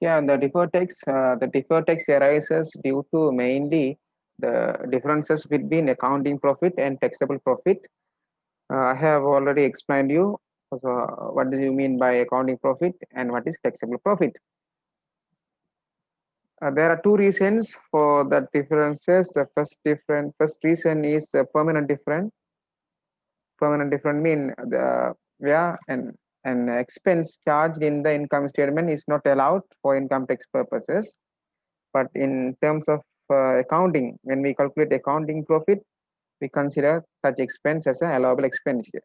Yeah, the deferred tax arises due to mainly the differences between accounting profit and taxable profit. I have already explained you what do you mean by accounting profit and what is taxable profit. There are two reasons for the differences. The first reason is permanent difference. Permanent difference mean the yeah an expense charged in the income statement is not allowed for income tax purposes. But in terms of accounting, when we calculate accounting profit, we consider such expense as an allowable expenditure.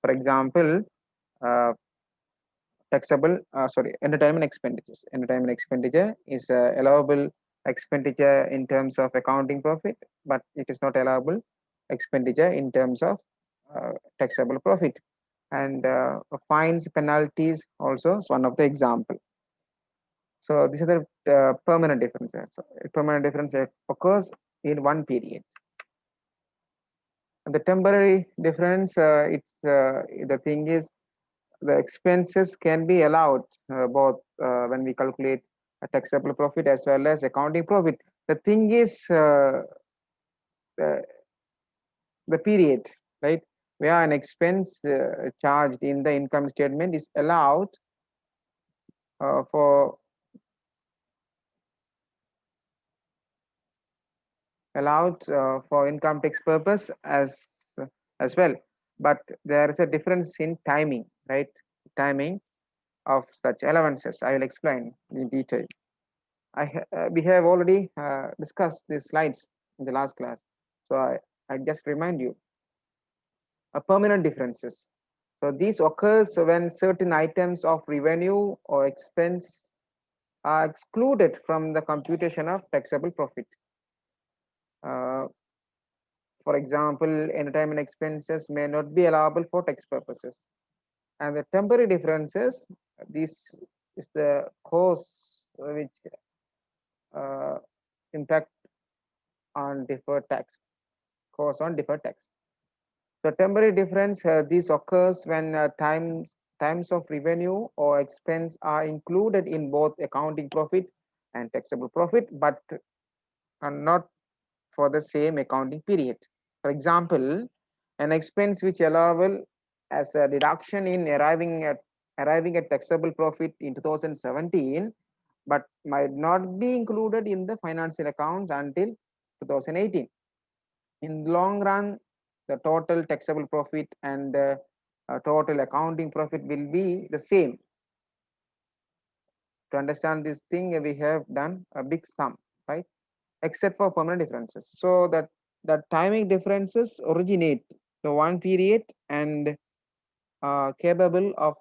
For example, uh, entertainment expenditures. Entertainment expenditure is allowable expenditure in terms of accounting profit, but it is not allowable expenditure in terms of taxable profit. And fines, penalties also is one of the example. So these are the permanent differences. So permanent difference occurs in one period. And the temporary difference, it's the thing is the expenses can be allowed both when we calculate a taxable profit as well as accounting profit. The thing is the, the period, right? Where an expense charged in the income statement is for allowed for income tax purpose as well, but there is a difference in timing, right? Timing of such allowances I will explain in detail. We have already discussed these slides in the last class, so I just remind you permanent differences. So these occurs when certain items of revenue or expense are excluded from the computation of taxable profit. uh, For example, entertainment expenses may not be allowable for tax purposes. And the temporary differences, this is the cause which uh, impact on deferred tax, cause on deferred tax. So temporary difference, this occurs when times of revenue or expense are included in both accounting profit and taxable profit, but are not for the same accounting period. For example, an expense which allowable as a deduction in arriving at taxable profit in 2017, but might not be included in the financial accounts until 2018. In the long run, the total taxable profit and total accounting profit will be the same. To understand this thing, we have done a big sum, right? Except for permanent differences. So that the timing differences originate the one period and capable of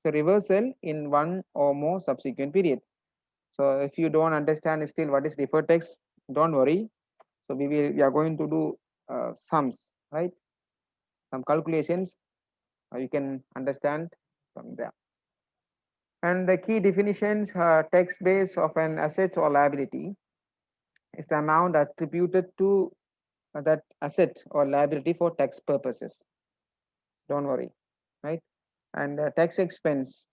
reversal in one or more subsequent period. So if you don't understand still what is deferred tax, don't worry. So we are going to do sums, right? Some calculations you can understand from there. And the key definitions, tax base of an asset or liability is the amount attributed to that asset or liability for tax purposes. Don't worry, right? And tax expense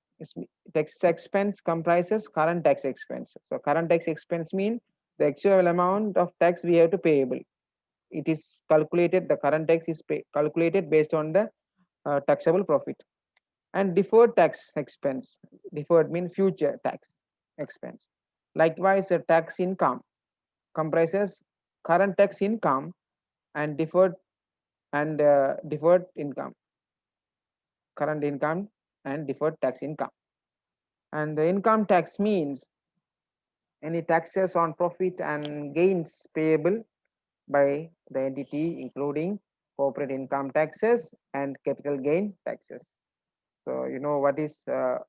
comprises current tax expense. So current tax expense mean the actual amount of tax we have to payable. It is calculated. The current tax is calculated based on the taxable profit. And deferred tax expense. Deferred mean future tax expense. Likewise, a tax income comprises current tax income and deferred income, current income and deferred tax income. And the income tax means any taxes on profit and gains payable by the entity, including corporate income taxes and capital gain taxes. So you know what is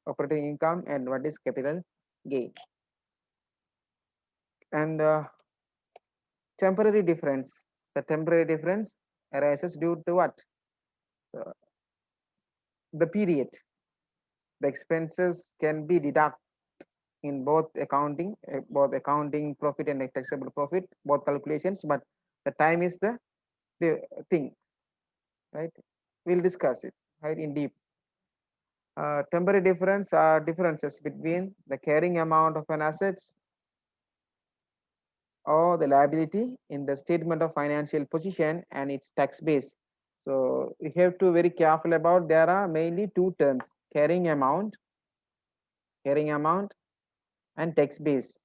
operating income and what is capital gain. And temporary difference. The temporary difference arises due to what? Uh, the period. The expenses can be deducted in both accounting profit and taxable profit, both calculations, but the time is the thing, right? We'll discuss it right in deep. Temporary difference are differences between the carrying amount of an asset or the liability in the statement of financial position and its tax base. So we have to very careful about, there are mainly two terms, carrying amount and tax base,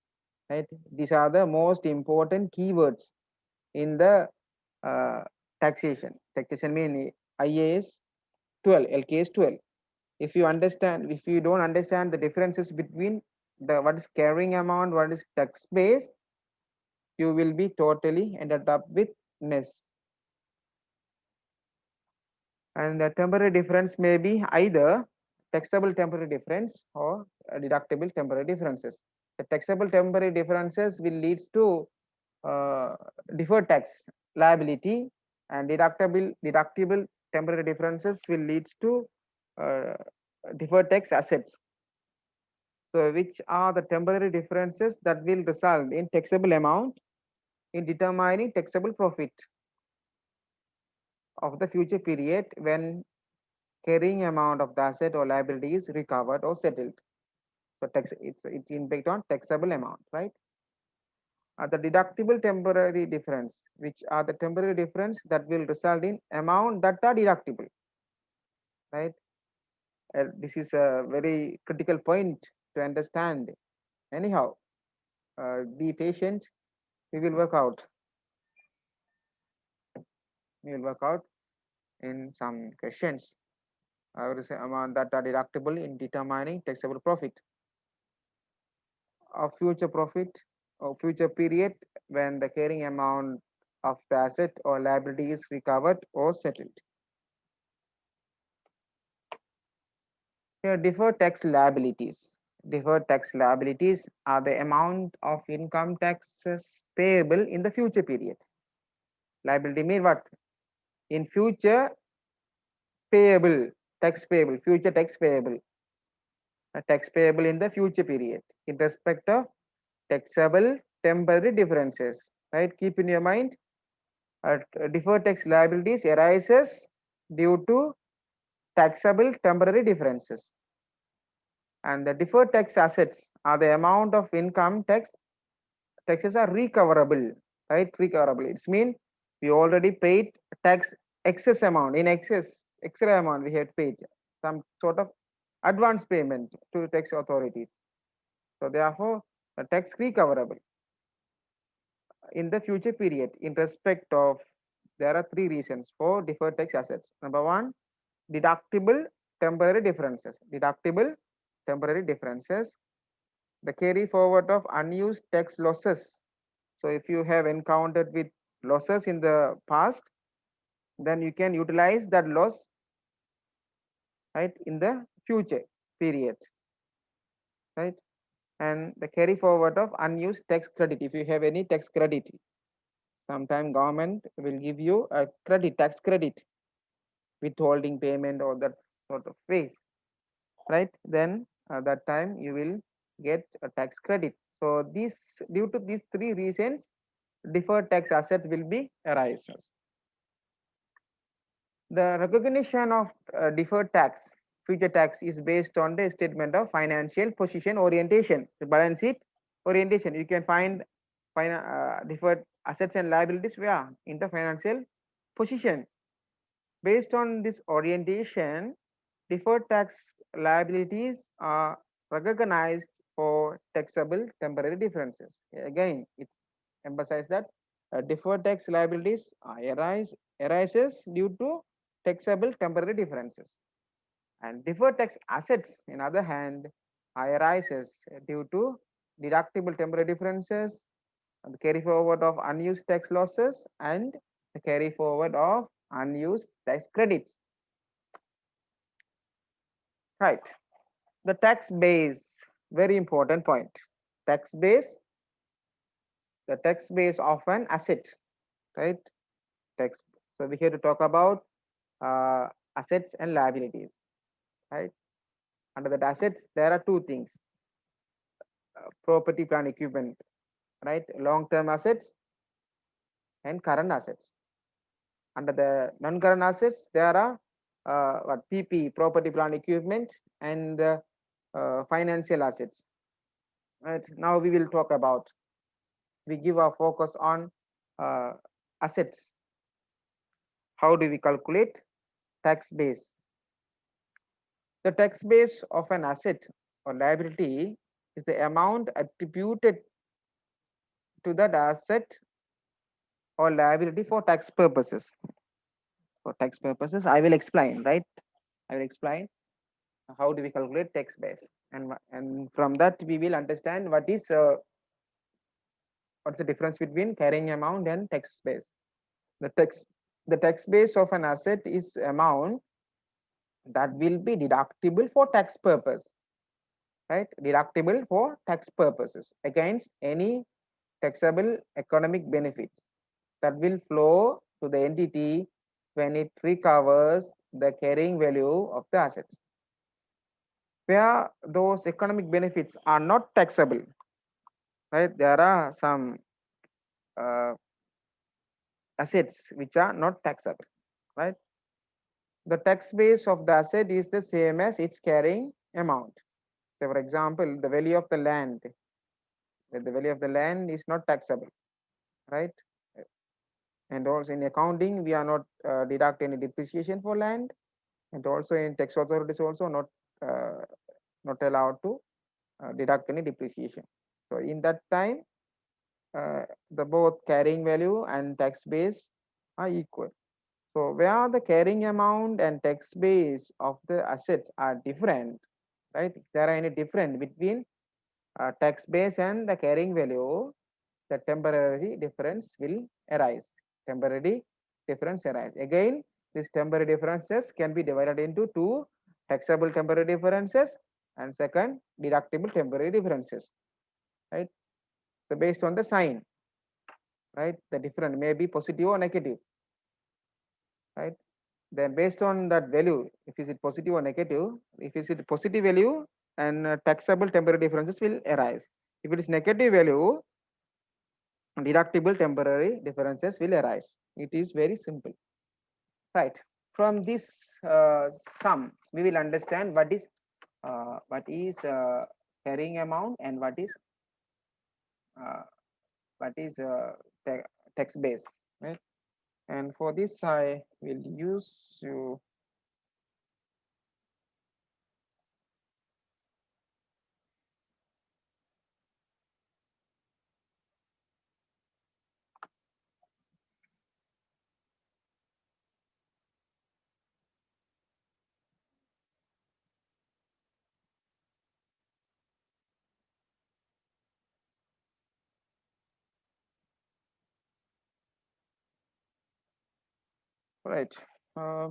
right? These are the most important keywords in the uh, taxation mean IAS 12, LKS 12. If you don't understand the differences between the what is carrying amount, what is tax base, you will be totally ended up with mess. And the temporary difference may be either taxable temporary difference or deductible temporary differences. The taxable temporary differences will lead to uh, deferred tax liability, and deductible temporary differences will lead to uh, deferred tax assets. So which are the temporary differences that will result in taxable amount in determining taxable profit of the future period when carrying amount of the asset or liability is recovered or settled. So it's impact on taxable amount, right? The deductible temporary difference, which are the temporary difference that will result in amount that are deductible, right? This is a very critical point to understand. Anyhow, be patient. We will work out. We will work out in some questions. I would say amount that are deductible in determining taxable profit of future profit or future period when the carrying amount of the asset or liability is recovered or settled. Here, deferred tax liabilities. Deferred tax liabilities are the amount of income taxes payable in the future period. Liability mean what? In future payable, tax payable, future tax payable, a tax payable in the future period in respect of taxable temporary differences. Right? Keep in your mind, deferred tax liabilities arises due to taxable temporary differences, and the deferred tax assets are the amount of income taxes are recoverable, right? Recoverable. It's mean we already paid tax excess amount, in excess extra amount we had paid some sort of advance payment to tax authorities. So therefore, the tax recoverable in the future period in respect of, there are three reasons for deferred tax assets. Number one, deductible temporary differences. Deductible temporary differences. The carry forward of unused tax losses. So if you have encountered with losses in the past, then you can utilize that loss, right, in the future period, right? And the carry forward of unused tax credit. If you have any tax credit, sometime government will give you a credit, tax credit, withholding payment or that sort of ways, right? Then that time you will get a tax credit. So this, due to these three reasons, deferred tax asset will be arises. The recognition of deferred tax, future tax, is based on the statement of financial position orientation, the balance sheet orientation. You can find deferred assets and liabilities where in the financial position. Based on this orientation, deferred tax liabilities are recognized for taxable temporary differences. Again, it emphasizes that deferred tax liabilities arises due to taxable temporary differences, and deferred tax assets, in other hand, arises due to deductible temporary differences, the carry forward of unused tax losses, and the carry forward of unused tax credits. Right. The tax base, very important point. Tax base, the tax base of an asset, right? Tax. So we here to talk about assets and liabilities, right? Under that assets, there are two things: property, plant, equipment, right? Long-term assets and current assets. Under the non-current assets, there are what PP, property, plant, equipment, and financial assets. Right. Now we will talk about, we give our focus on uh, assets. How do we calculate tax base? The tax base of an asset or liability is the amount attributed to that asset or liability for tax purposes. For tax purposes, I will explain, right? I will explain how do we calculate tax base, and from that we will understand what's the difference between carrying amount and tax base. The tax base of an asset is amount that will be deductible for tax purpose, right? Deductible for tax purposes against any taxable economic benefits that will flow to the entity when it recovers the carrying value of the assets. Where those economic benefits are not taxable, right? There are some uh, assets which are not taxable, right? The tax base of the asset is the same as its carrying amount. So, for example, the value of the land, the value of the land is not taxable, right? And also in accounting, we are not deduct any depreciation for land, and also in tax authorities also uh, not allowed to deduct any depreciation. So in that time, the both carrying value and tax base are equal. So where the carrying amount and tax base of the assets are different, right? If there are any different between tax base and the carrying value, the temporary difference will arise. Temporary difference arise. Again, these temporary differences can be divided into two: taxable temporary differences and second deductible temporary differences, right? So based on the sign, right, the difference may be positive or negative, right? Then based on that value, if is it positive or negative, if is it positive value, and taxable temporary differences will arise. If it is negative value, deductible temporary differences will arise. It is very simple, right? From this sum, we will understand what is carrying amount and uh, what is tax base, right? And for this, I will use you. Right. Uh,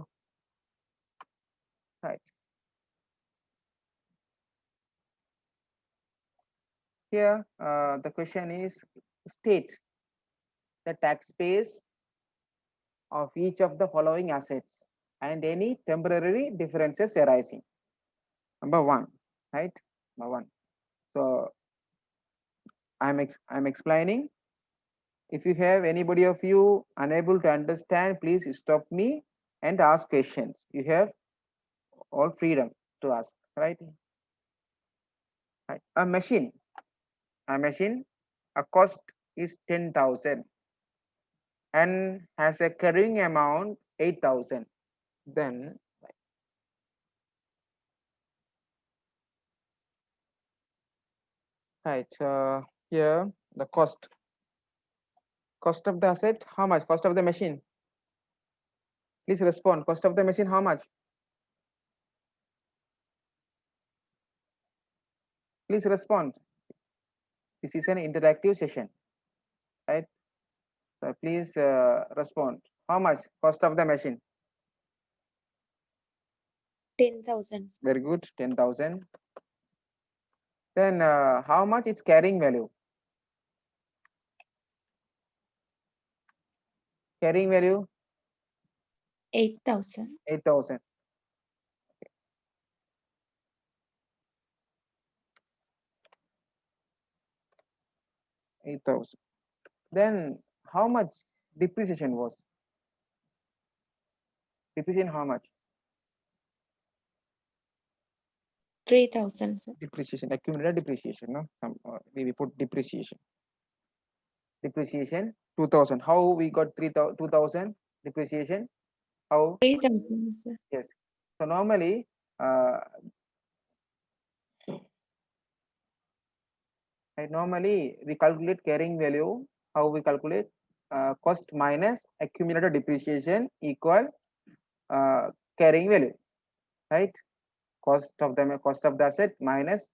right. Here, the question is, state the tax base of each of the following assets and any temporary differences arising. Number one, right? Number one. So I'm explaining. If you have anybody of you unable to understand, please stop me and ask questions. You have all freedom to ask, right? Right. A machine, a cost is 10,000 and has a carrying amount 8,000. Then, right, here the cost of the asset, how much? Cost of the machine. Please respond. Cost of the machine, how much? Please respond. This is an interactive session, right? So please respond. How much? Cost of the machine. 10,000. Very good. 10,000. Then how much its carrying value? Carrying value 8,000. 8,000. 8,000. Then how much depreciation was? Depreciation how much? 3,000, sir. Depreciation, accumulated depreciation, no? Maybe put depreciation. Depreciation 2000. How we got 2000 depreciation? How? 3,000, sir. Yes. So normally, normally we calculate carrying value. How we calculate? Cost minus accumulated depreciation equal carrying value, right? Cost of the asset minus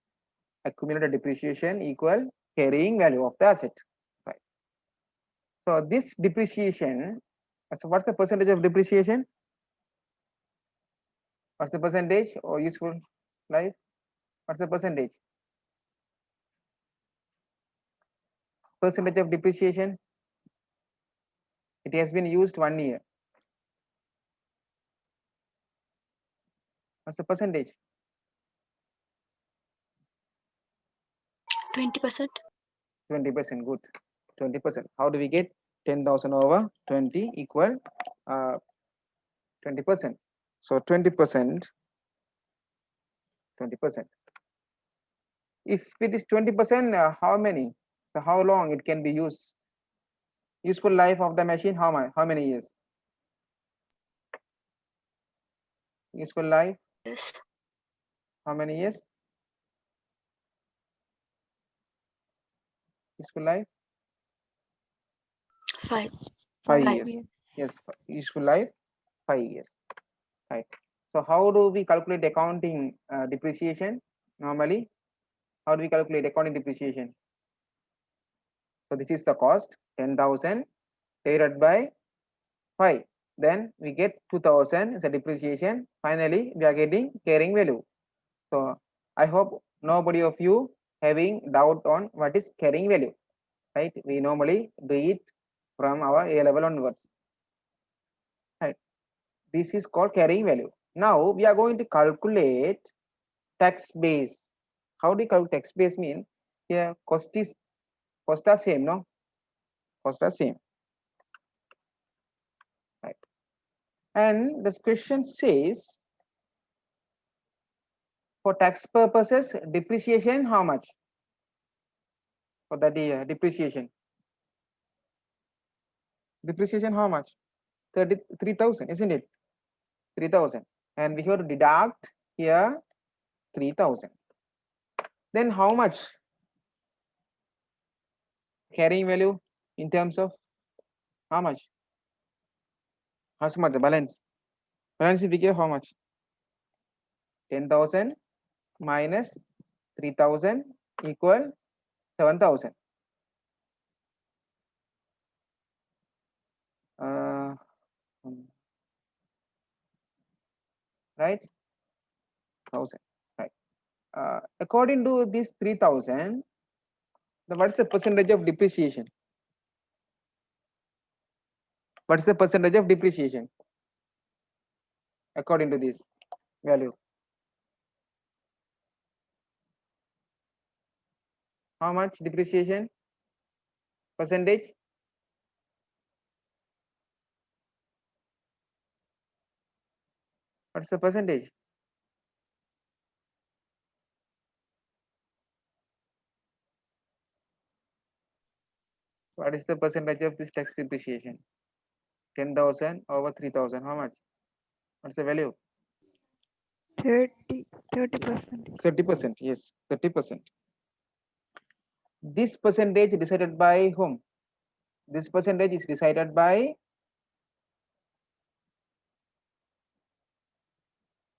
accumulated depreciation equal carrying value of the asset, right? So this depreciation, so what's the percentage of depreciation? What's the percentage or useful life? What's the percentage? Percentage of depreciation? It has been used 1 year. What's the percentage? 20%. 20%. Good. 20%. How do we get 10,000 over 20 equal 20%? So 20%. 20%. If it is 20%, how many? So how long it can be used? Useful life of the machine, how many years? Useful life, Yes. how many years? Useful life, 5. 5 5 years. years. Yes, useful life, 5 years. Right. So how do we calculate accounting depreciation normally? How do we calculate accounting depreciation? So this is the cost, 10,000 divided by 5. Then we get 2,000 as a depreciation. Finally, we are getting carrying value. So I hope nobody of you having doubt on what is carrying value, right? We normally do it from our A level onwards, right? This is called carrying value. Now we are going to calculate tax base. How do you calculate tax base? Mean here cost are same, no? Cost are same, right? And this question says for tax purposes depreciation how much for that year? Depreciation how much? 33,000, isn't it? 3,000, and we have to deduct here 3,000. Then how much carrying value in terms of how much? How much the balance? Balance we give how much? 10,000 minus 3,000 equal 7,000. Right? 1,000. Right. According to this 3,000, what's the percentage of depreciation? What's the percentage of depreciation according to this value? How much depreciation percentage? What's the percentage? What is the percentage of this tax depreciation? 10,000 over 3,000. How much? What's the value? 30%. 30%. Yes, 30%. This percentage decided by whom? This percentage is decided by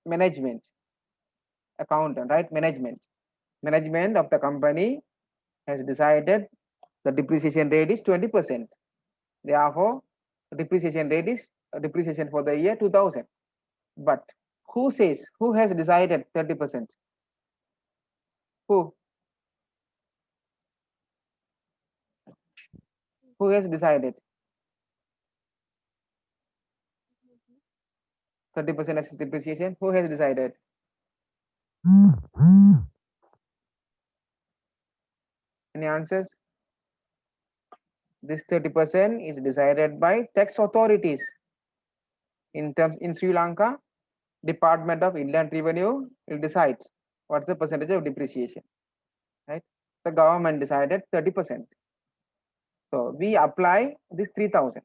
management, accountant, right? Management of the company has decided the depreciation rate is 20%. Therefore, depreciation rate is depreciation for the year 2000. But who has decided 30%? Who has decided 30% as depreciation? Who has decided? Any answers? This 30% is decided by tax authorities. In Sri Lanka, Department of Inland Revenue will decide what's the percentage of depreciation, right? The government decided 30%. So we apply this 3,000.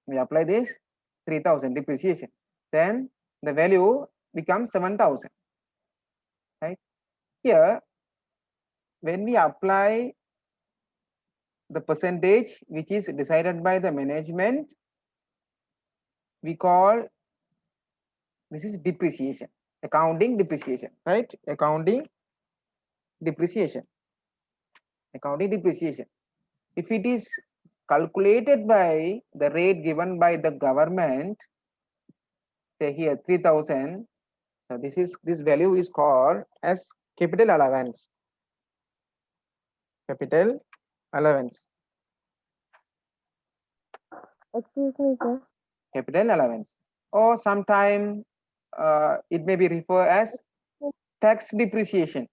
We apply this 3,000 depreciation. Then the value becomes 7,000, right? Here, when we apply the percentage which is decided by the management, we call this is depreciation, accounting depreciation, right? Accounting depreciation. If it is calculated by the rate given by the government, say here 3,000, so this value is called as capital allowance. Capital allowance. Excuse me, sir. Capital allowance. Or sometime it may be referred as tax depreciation.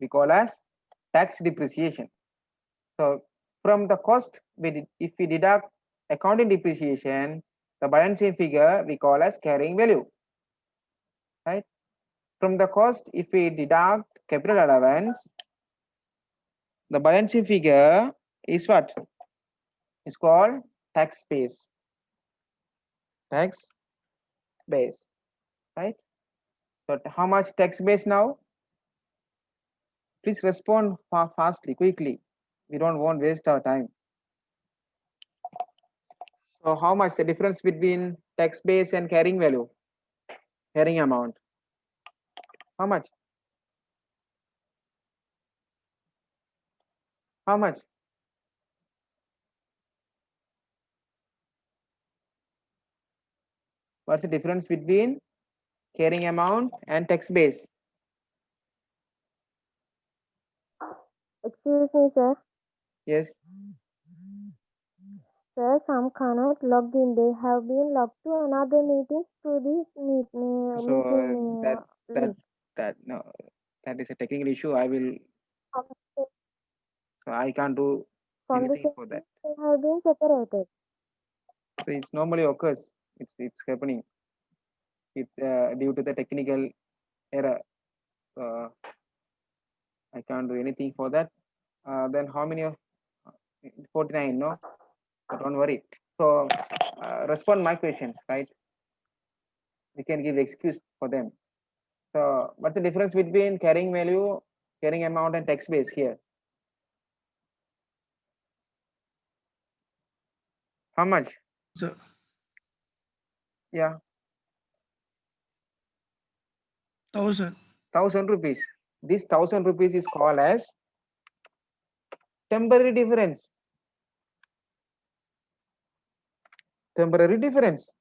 We call as tax depreciation. So from the cost, if we deduct accounting depreciation, the balance sheet figure we call as carrying value, right? From the cost, if we deduct capital allowance, the balance sheet figure is what? It's called tax base. Tax base, right? So how much tax base now? Please respond fastly, quickly. We don't want to waste our time. So how much the difference between tax base and carrying value? Carrying amount. How much? How much? What's the difference between carrying amount and tax base? Excuse me, sir. Yes. Sir, some cannot log in. They have been logged to another meeting through this meeting link. No, that is a technical issue. I will. Okay. So I can't do From the anything for that. session, they have been separated. So it's normally occurs. It's happening. It's due to the technical error. I can't do anything for that. Then how many of 49? No, but don't worry. So respond my questions, right? We can give excuse for them. So what's the difference between carrying value, carrying amount, and tax base here? How much? Sir, Yeah, 1,000. 1,000 rupees. This 1,000 rupees is called as temporary difference. Temporary difference.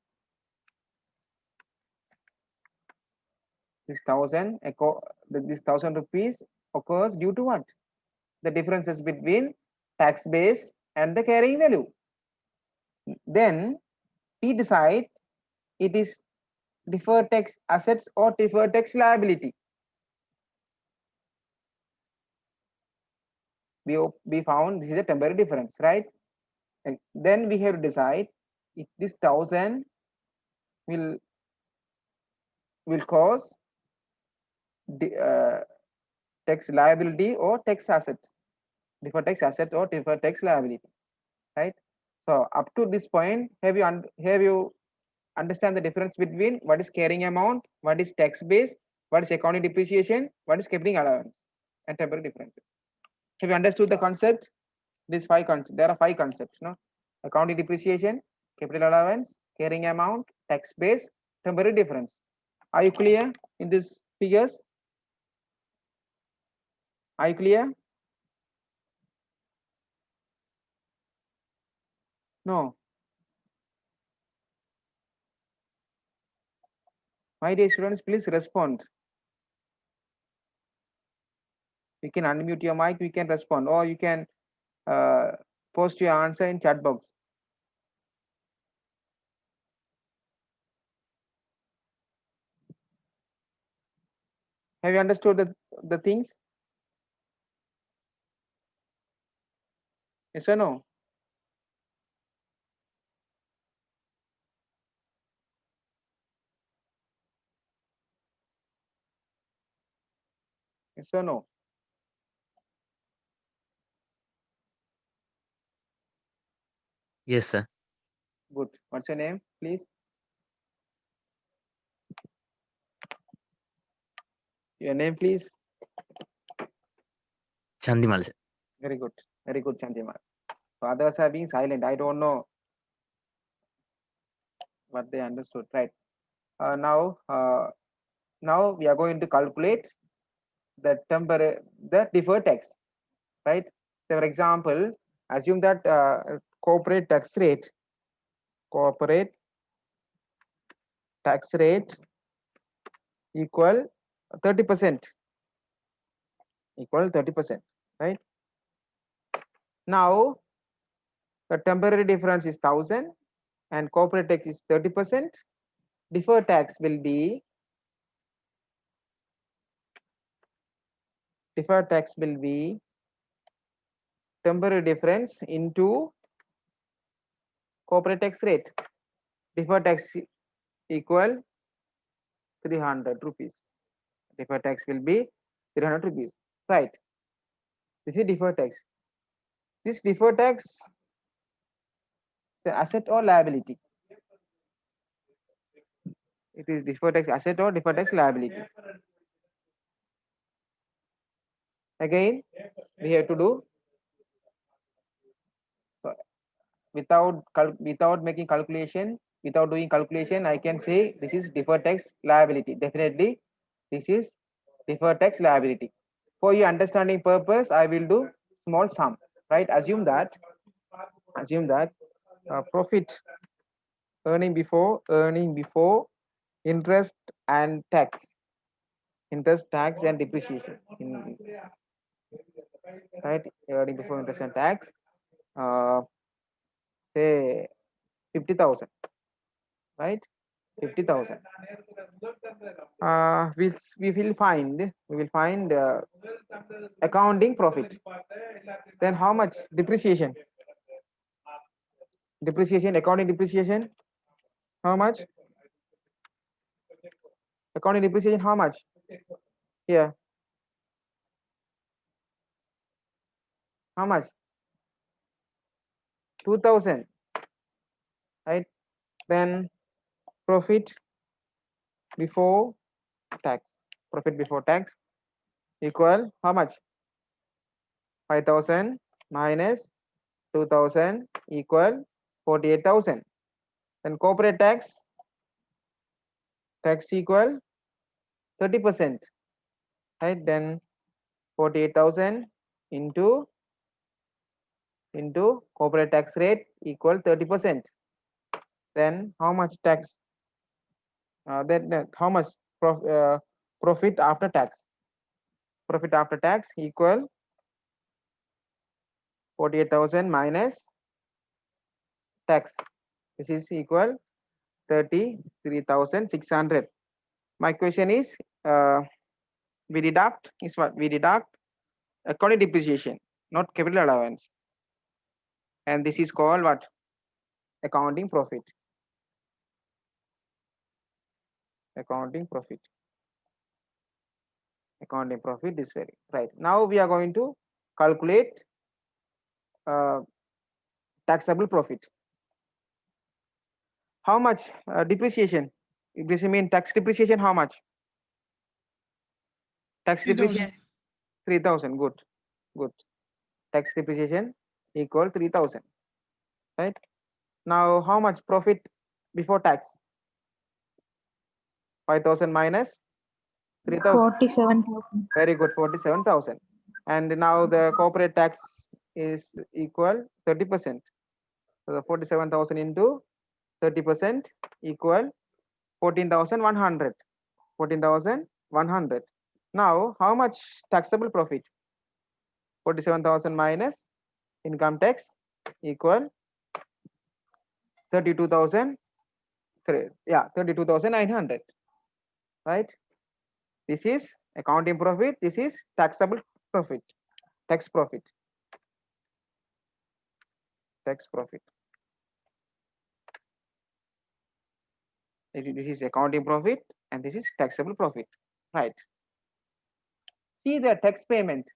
This 1,000 rupees occurs due to what? The differences between tax base and the carrying value. Then we decide it is deferred tax assets or deferred tax liability. We found this is a temporary difference, right? And then we have to decide if this 1,000 will cause tax liability or tax asset, deferred tax asset or deferred tax liability, right? So up to this point, have you understand the difference between what is carrying amount, what is tax base, what is accounting depreciation, what is capital allowance, and temporary differences? Have you understood the concept? These five concepts. There are five concepts, no? Accounting depreciation, capital allowance, carrying amount, tax base, temporary difference. Are you clear in these figures? Are you clear? No. My dear students, please respond. You can unmute your mic, you can respond, or you can post your answer in chat box. Have you understood the things? Yes or no? Yes or no? Yes, sir. Good. What's your name, please? Your name, please. Chandimal, sir. Very good. Very good, Chandimal. So others are being silent. I don't know what they understood. Right. Now we are going to calculate the deferred tax. Right. So for example, assume that corporate tax rate equal 30%. Equal 30%. Right. Now the temporary difference is 1,000 and corporate tax is 30%. Deferred tax will be temporary difference into corporate tax rate. Deferred tax equal 300 rupees. Deferred tax will be 300 rupees. Right. This is deferred tax. This deferred tax is an asset or liability? It is deferred tax asset or deferred tax liability? Again, we have to do without making calculation, without doing calculation, I can say this is deferred tax liability. Definitely, this is deferred tax liability. For your understanding purpose, I will do small sum. Right? Assume that profit earning before interest and tax, depreciation. Right? Earning before interest and tax. Say 50,000. Right? 50,000. We will find accounting profit. Then how much depreciation? Accounting depreciation. How much? Accounting depreciation. How much? Here. How much? 2,000. Right? Then profit before tax. Profit before tax equal how much? 5,000 minus 2,000 equal 48,000. Then corporate tax equal 30%. Right? Then 48,000 into corporate tax rate equal 30%. Then how much tax? Then how much profit after tax? Profit after tax equal 48,000 minus tax. This is equal 33,600. My question is, we deduct accounting depreciation, not capital allowance, and this is called what? Accounting profit. Accounting profit this way. Right. Now we are going to calculate taxable profit. How much depreciation? Depreciation mean tax depreciation. How much? Tax 3,000. depreciation 3,000. Good. Tax depreciation equal 3,000. Right. Now how much profit before tax? 5,000 minus 3,000. 47,000. Very good. 47,000. And now the corporate tax is equal 30%. So the 47,000 into 30% equal 14,100. 14,100. Now how much taxable profit? 47,000 minus income tax equal 32,000. 32,900. Right? This is accounting profit. This is taxable profit. Tax profit. This is accounting profit and this is taxable profit. Right. see the tax payment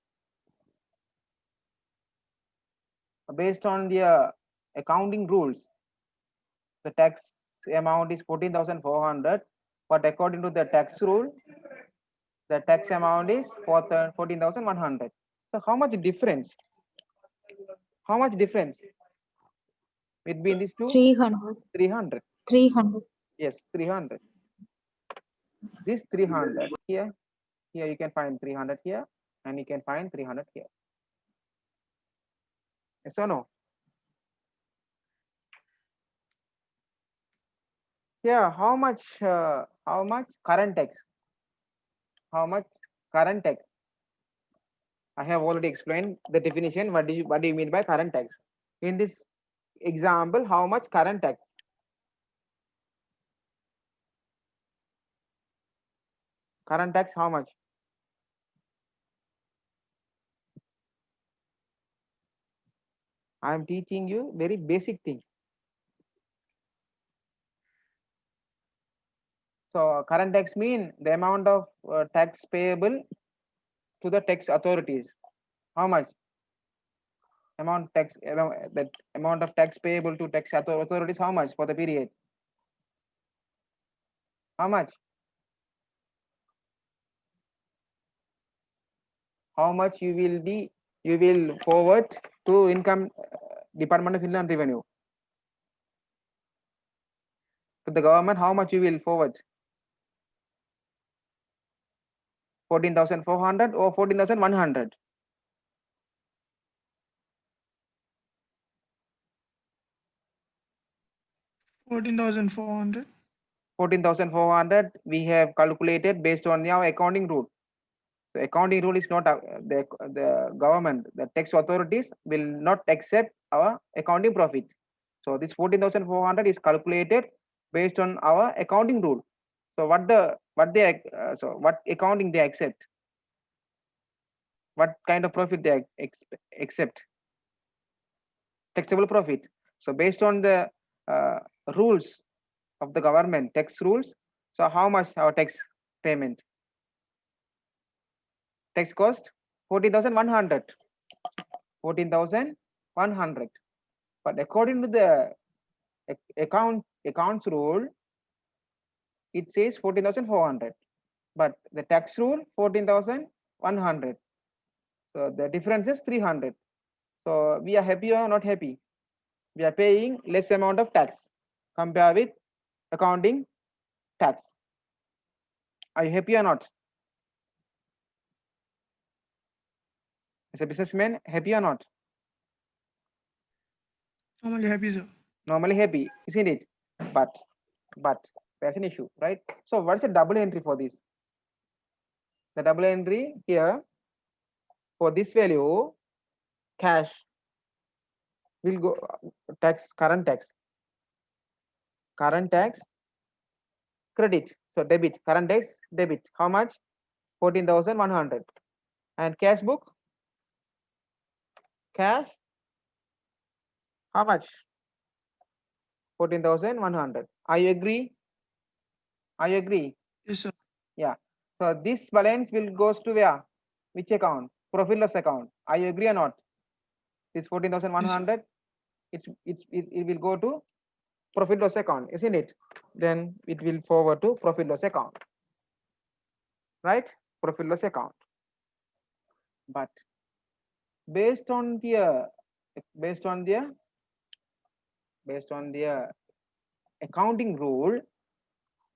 based on the accounting rules. The tax amount is 14,400, but according to the tax rule, the tax amount is 14,100. So how much difference? How much difference between these two? 300. 300. 300. Yes, 300. This 300 here, here you can find 300 here, and you can find 300 here. Yes or no? Yeah, how much current tax? How much current tax? I have already explained the definition. What do you mean by current tax? In this example, how much current tax? Current tax, how much? I am teaching you very basic thing. So current tax mean the amount of tax payable to the tax authorities. How much? That amount of tax payable to tax authorities, how much for the period? How much? How much you will forward to income Department of Inland Revenue? To the government, how much you will forward? 14,400 or 14,100? 14,400. 14,400 we have calculated based on our accounting rule. So accounting rule is not the government, the tax authorities will not accept our accounting profit. So this 14,400 is calculated based on our accounting rule. So what accounting they accept? What kind of profit they accept? Taxable profit. So based on the rules of the government, tax rules, so how much our tax payment? Tax cost 14,100. 14,100. But according to the accounts rule, it says 14,400. But the tax rule 14,100. So the difference is 300. So we are happy or not happy? We are paying less amount of tax compared with accounting tax. Are you happy or not? As a businessman, happy or not? Normally happy, sir. Normally happy, isn't it? But there's an issue, right? So what's the double entry for this? The double entry here for this value, cash will go current tax credit. So debit, current tax debit. How much? 14,100. And cash book, cash, how much? 14,100. Are you agree? Are you agree? Yes, sir. Yeah. So this balance will goes to where? Which account? Profit loss account. Are you agree or not? This 14,100, it will go to profit loss account, isn't it? Then it will forward to profit loss account, right? Profit loss account. But based on the accounting rule,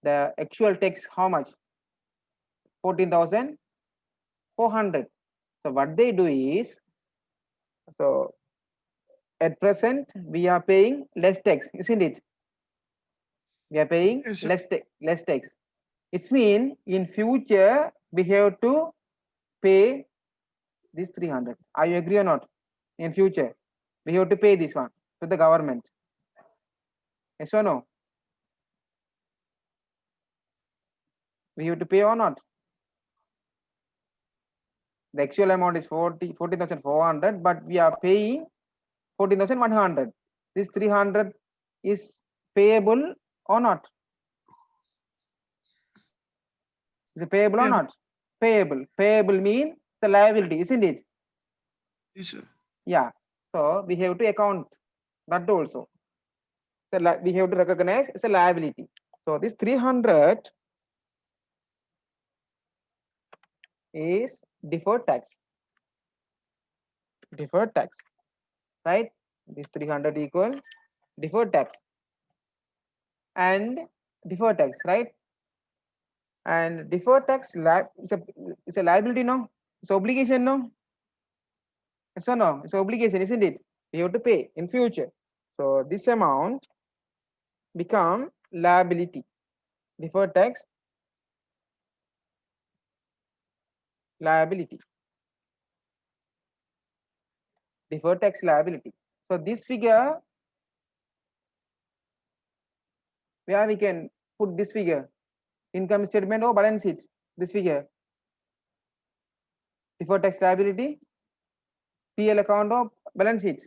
the actual tax how much? 14,400. So what they do is, so at present we are paying less tax, isn't it? We are paying Yes, sir. less tax. It means in future we have to pay this 300. Are you agree or not? In future we have to pay this one to the government. Yes or no? We have to pay or not? The actual amount is 14,400, but we are paying 14,100. This 300 is payable or not? Is it payable or Payable. not? Payable. Payable means the liability, isn't it? Yes, sir. Yeah. So we have to account that also. So we have to recognize it's a liability. So this 300 is deferred tax. Deferred tax, right? This 300 equal deferred tax and deferred tax, right? And deferred tax is a liability, no? It's obligation, no? Yes or no? It's obligation, isn't it? You have to pay in future. So this amount become liability. Deferred tax liability. Deferred tax liability. So this figure, where we can put this figure? Income statement or balance sheet? This figure. Deferred tax liability, PL account or balance sheet?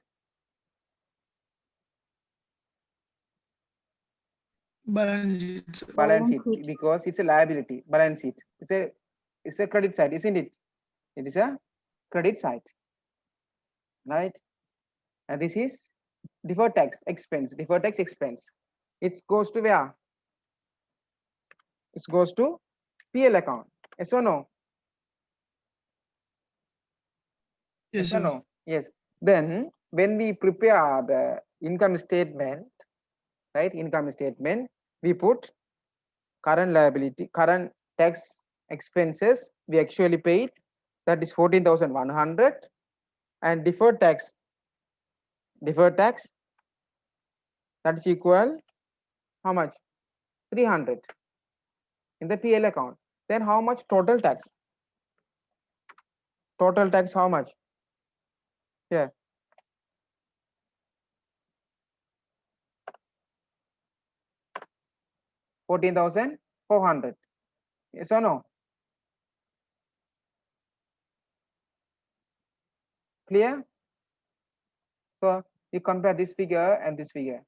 Balance sheet, sir. Balance sheet, Balance sheet. because it's a liability. Balance sheet. It's a credit side, isn't it? It is a credit side, right? And this is deferred tax expense. Deferred tax expense. It goes to where? It goes to PL account. Yes or no? Yes, Yes or sir. no? Yes. Then when we prepare the income statement, right? Income statement, we put current liability, current tax expenses we actually paid, that is 14,100, and deferred tax that is equal how much? 300 in the PL account. Then how much total tax? Total tax how much? Here. 14,400. Yes or no? Clear? So you compare this figure and this figure.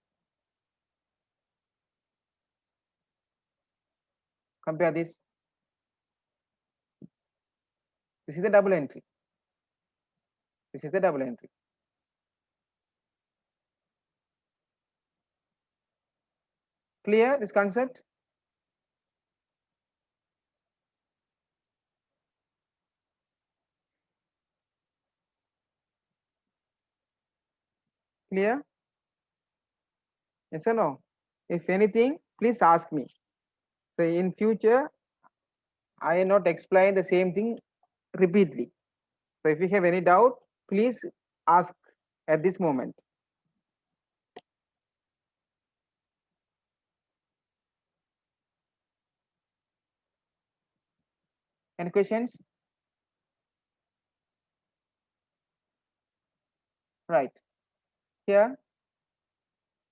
Compare this. This is the double entry. This is the double entry. Clear this concept? Clear? Yes or no? If anything, please ask me. So in future, I not explain the same thing repeatedly. So if you have any doubt, please ask at this moment. Any questions? Right. Here.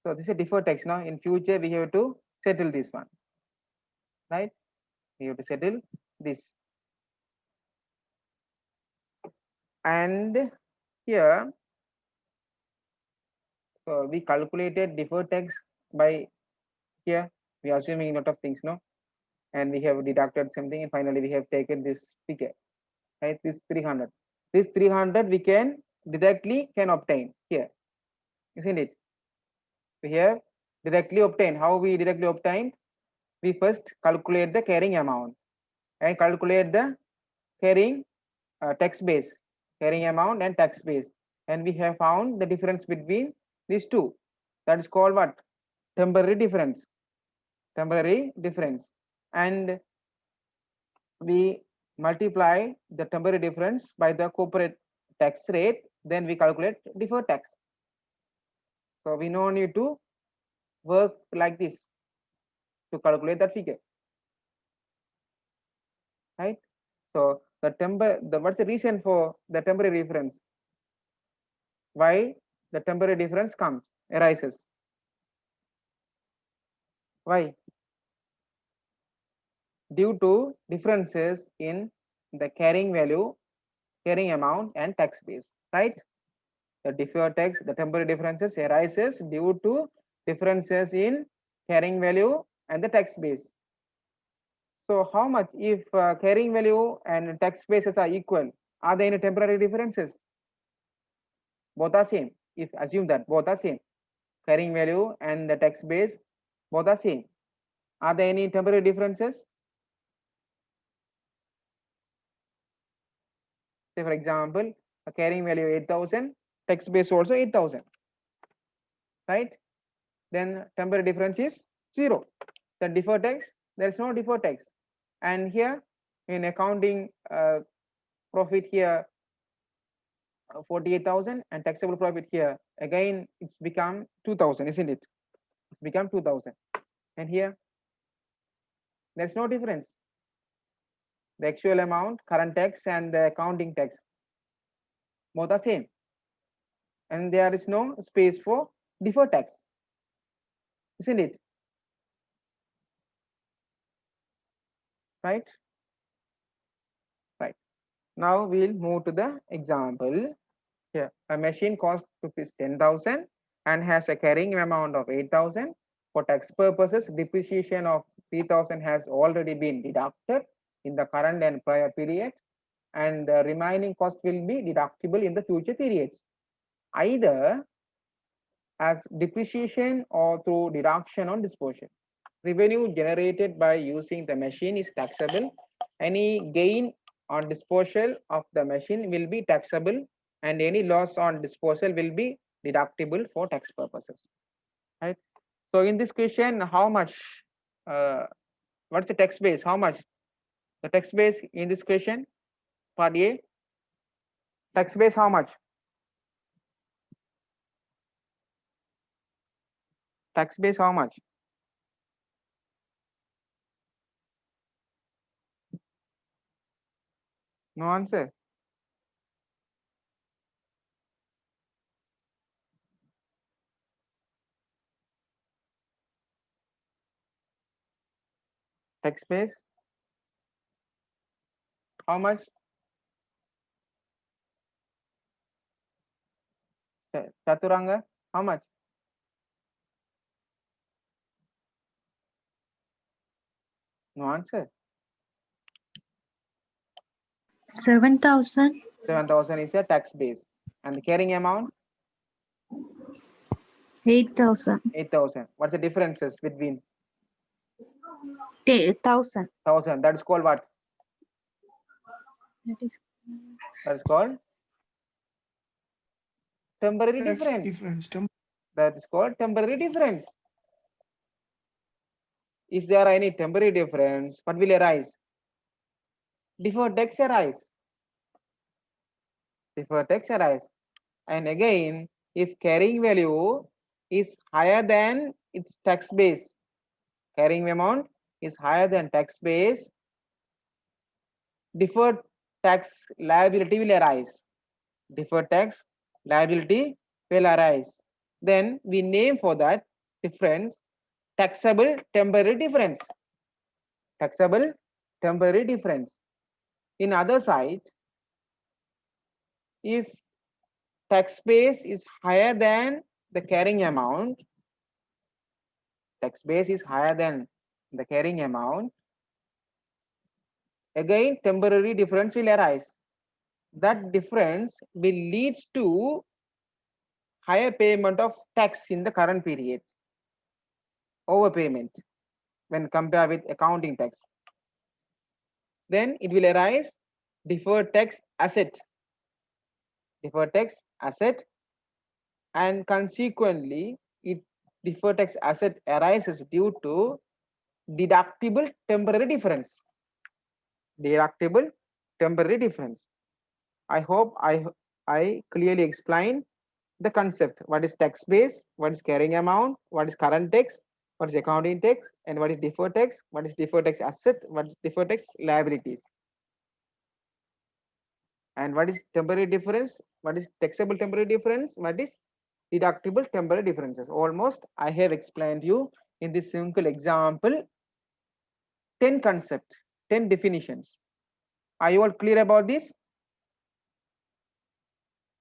So this is a deferred tax now. In future, we have to settle this one. Right? We have to settle this. And here, so we calculated deferred tax by here. We are assuming a lot of things, no? And we have deducted something, and finally we have taken this figure, right? This 300. This 300 we can directly obtain here, isn't it? We have directly obtained. How we directly obtained? We first calculate the carrying amount and calculate the carrying tax base, carrying amount and tax base, and we have found the difference between these two. That is called what? Temporary difference. Temporary difference. And we multiply the temporary difference by the corporate tax rate, then we calculate deferred tax. So we no need to work like this to calculate that figure, right? So what's the reason for the temporary difference? Why the temporary difference arises? Why? Due to differences in the carrying value, carrying amount, and tax base, right? The deferred tax, the temporary differences arises due to differences in carrying value and the tax base. So how much if carrying value and text spaces are equal? Are there any temporary differences? Both are same. If assume that both are same, carrying value and the text base both are same. Are there any temporary differences? Say for example, a carrying value 8,000, text base also 8,000, right? Then temporary difference is 0. The deferred text, there is no deferred text. And here in accounting profit here 48,000 and taxable profit here again it's become 2,000, isn't it? It's become 2,000. And here there's no difference. The actual amount, current tax and the accounting tax both are same. And there is no space for deferred tax, isn't it? Right? Right. Now we'll move to the example. Here, a machine costs rupees 10,000 and has a carrying amount of 8,000. For tax purposes, depreciation of 3,000 has already been deducted in the current and prior period, and the remaining cost will be deductible in the future periods, either as depreciation or through deduction on disposal. Revenue generated by using the machine is taxable. Any gain on disposal of the machine will be taxable, and any loss on disposal will be deductible for tax purposes, right? So in this question, how much what's the tax base? How much the tax base in this question? Part A, tax base how much? Tax base how much? No answer. Tax base how much? Chaturanga, how much? No answer. 7,000. 7,000 is a tax base, and the carrying amount 8,000. 8,000. What's the differences between 1,000. 1,000? That is called what? That is That is called temporary Tax difference. difference. That is called temporary difference. If there are any temporary difference, what will arise? Deferred tax arise. Deferred tax arise. And again, if carrying value is higher than its tax base, carrying amount is higher than tax base, deferred tax liability will arise. Deferred tax liability will arise. Then we name for that difference taxable temporary difference. Taxable temporary difference. In other side, if tax base is higher than the carrying amount, tax base is higher than the carrying amount, again temporary difference will arise. That difference will lead to higher payment of tax in the current period, overpayment when compared with accounting tax. Then it will arise deferred tax asset, deferred tax asset, and consequently it deferred tax asset arises due to deductible temporary difference. Deductible temporary difference. I hope I clearly explained the concept. What is tax base? What is carrying amount? What is current tax? What is accounting tax? And what is deferred tax? What is deferred tax asset? What is deferred tax liabilities? And what is temporary difference? What is taxable temporary difference? What is deductible temporary differences? Almost I have explained you in this simple example 10 concepts, 10 definitions. Are you all clear about this?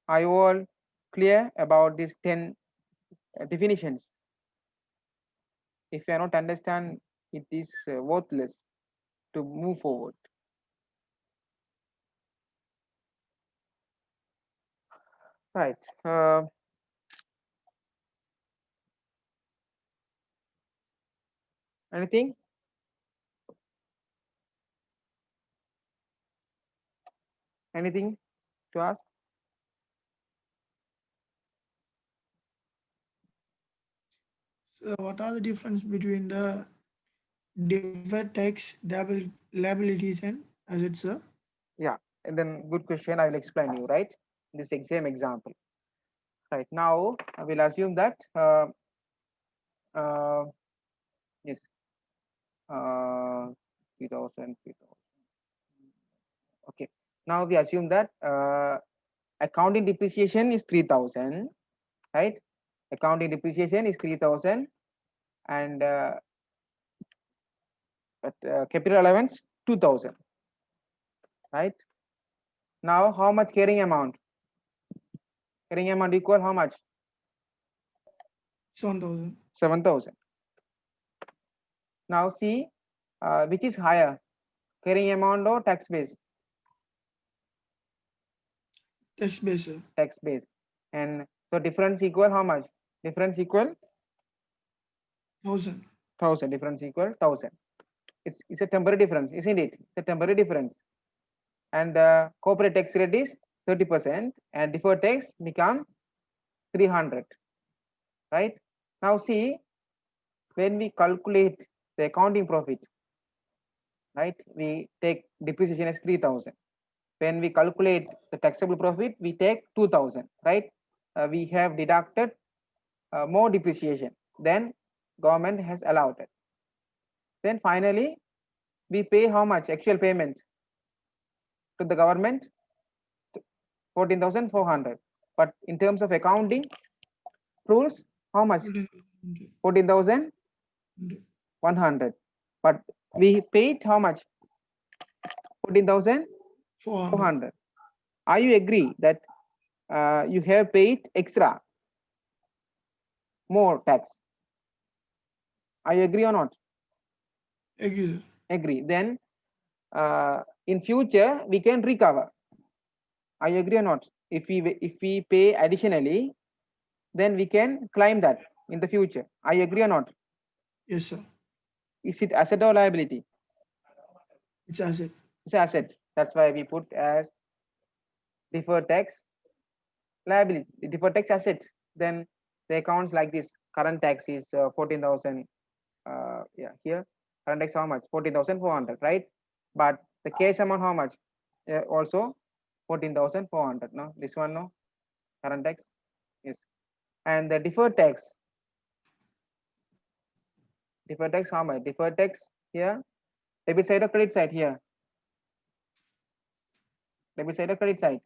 Are you all clear about these 10 definitions? If you are not understand, it is worthless to move forward. Right. Anything? Anything to ask? So what are the difference between the deferred tax liabilities and assets, sir? Yeah, and then good question. I will explain you, right? This same example. Right now, I will assume that yes, 3,000. Okay. Now we assume that accounting depreciation is 3,000, right? Accounting depreciation is 3,000, and capital allowance 2,000, right? Now, how much carrying amount? Carrying amount equal how much? 7,000. 7,000. Now see, which is higher, carrying amount or tax base? Tax base, sir. Tax base. And so difference equal how much? Difference equal 1,000. 1,000. Difference equal 1,000. It's a temporary difference, isn't it? It's a temporary difference. And the corporate tax rate is 30%, and deferred tax become 300. Right? Now see, when we calculate the accounting profit, right? We take depreciation as 3,000. When we calculate the taxable profit, we take 2,000, right? We have deducted more depreciation than government has allowed it. Then finally, we pay how much actual payment to the government? 14,400. But in terms of accounting rules, how much? 14,100. But we paid how much? 14,400. Are you agree that you have paid extra, more tax? Are you agree or not? Agree, sir. Agree. Then in future we can recover. Are you agree or not? If we pay additionally, then we can claim that in the future. Are you agree or not? Yes, sir. Is it asset or liability? It's asset. It's asset. That's why we put as deferred tax liability, deferred tax asset. Then the accounts like this. Current tax is 14,000. Yeah, here current tax how much? 14,400, right? But the cash amount how much? Also 14,400. No, this one no. Current tax, yes. And the deferred tax. Deferred tax how much? Deferred tax here. Debit side or credit side here? Debit side or credit side?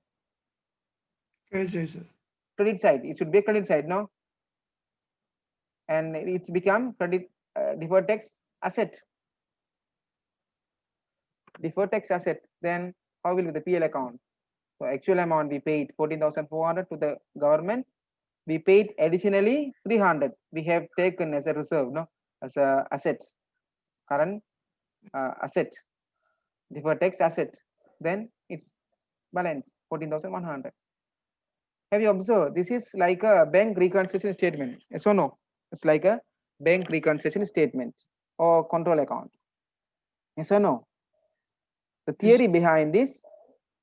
Credit side, sir. Credit side. It should be a credit side, no? And it's become credit deferred tax asset. Deferred tax asset. Then how will be the PL account? So actual amount we paid 14,400 to the government. We paid additionally 300. We have taken as a reserve, no, as a asset, current asset, deferred tax asset. Then it's balance 14,100. Have you observed? This is like a bank reconciliation statement. Yes or no? It's like a bank reconciliation statement or control account. Yes or no? The theory behind this,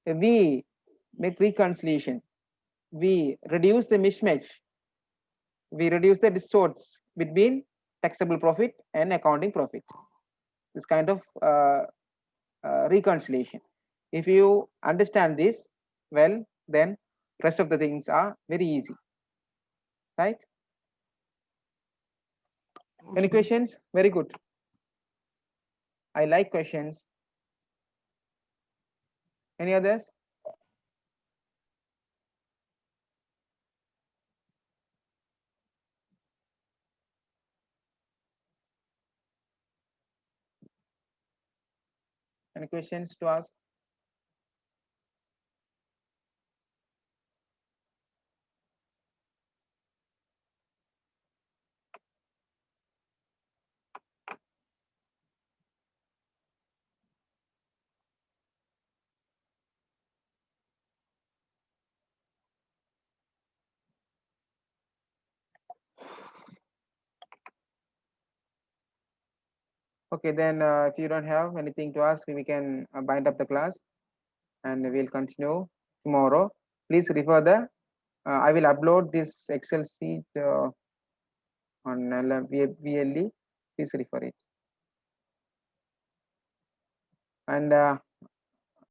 we make reconciliation. We reduce the mismatch. We reduce the distorts between taxable profit and accounting profit. This kind of reconciliation. If you understand this well, then rest of the things are very easy, right? Any Okay. questions? Very good. I like questions. Any others? Any questions to ask? Okay, then if you don't have anything to ask, we can bind up the class and we'll continue tomorrow. Please refer the, I will upload this Excel sheet on VLE. Please refer it. And